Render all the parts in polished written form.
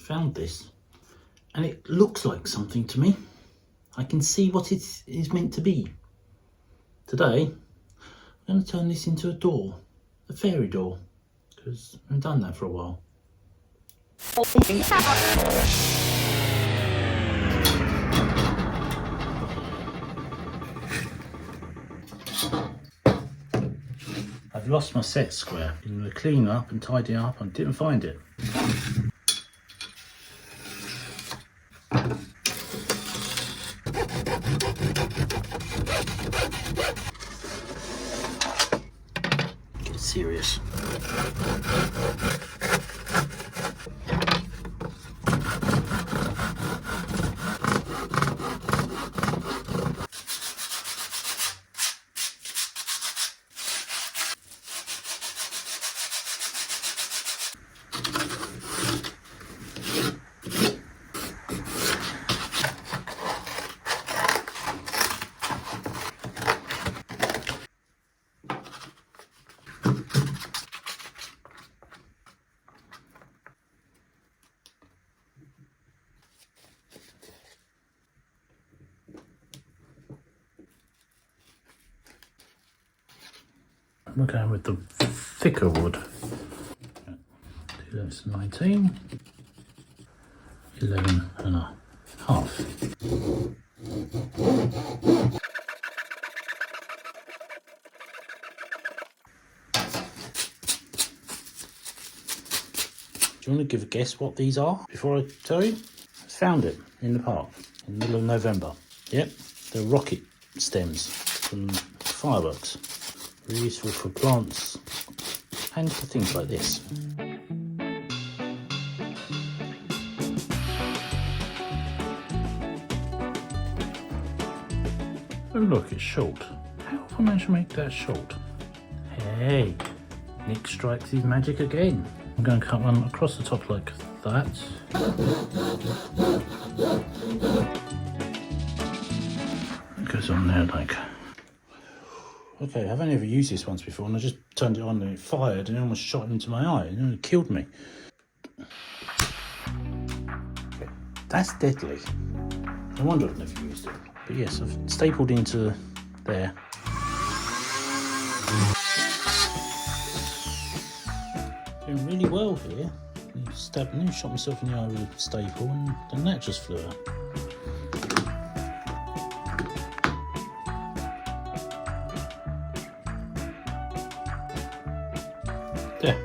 found this and it looks like something to me. I can see what it is meant to be. Today, I'm going to turn this into a door, a fairy door, because I haven't done that for a while. I've lost my set square. In the clean up and tidy up, I didn't find it. Get serious. We're going with the thicker wood. That's 19, 11 and a half. Do you want to give a guess what these are before I tell you? I found it in the park in the middle of November. Yep, they're rocket stems from fireworks. Really useful for plants and for things like this. Oh look, it's short. How have I managed to make that short? Hey, Nick strikes his magic again. I'm going to cut one across the top like that. It goes on there like... Okay, I've only ever used this once before and I just turned it on and it fired and it almost shot into my eye and it killed me. Okay, that's deadly. No wonder I've never used it. But yes, I've stapled into there. Doing really well here. I stabbed and shot myself in the eye with a staple and then that just flew out. There.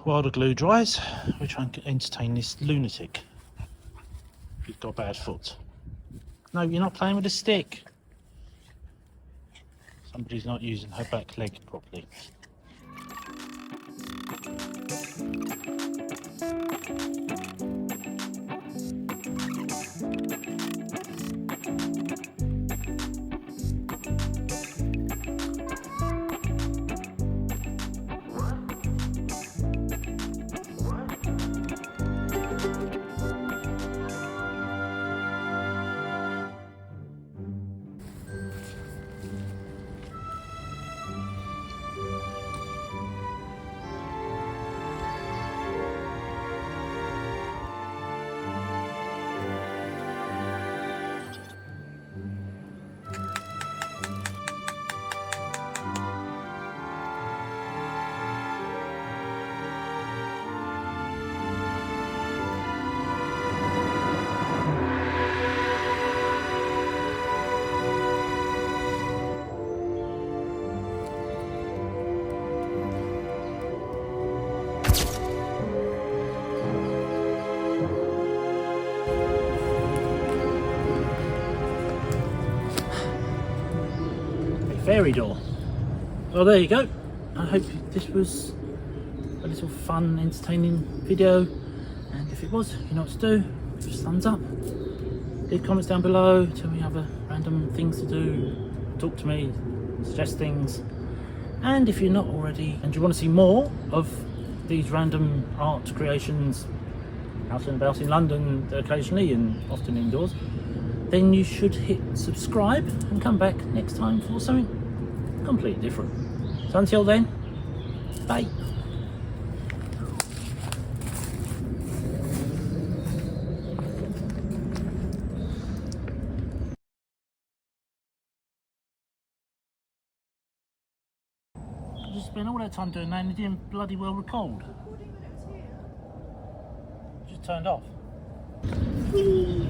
While the glue dries, we try and entertain this lunatic. He's got a bad foot. No, you're not playing with a stick. Somebody's not using her back leg properly. Fairy door. Well, there you go. I hope this was a little fun, entertaining video, and if it was, you know what to do. Give us a thumbs up, leave comments down below, tell me other random things to do, talk to me, suggest things. And if you're not already, and you want to see more of these random art creations out and about in London occasionally and often indoors, then you should hit subscribe and come back next time for something completely different. So until then, bye. I just spent all that time doing that and it didn't bloody well record. Just turned off. Whee!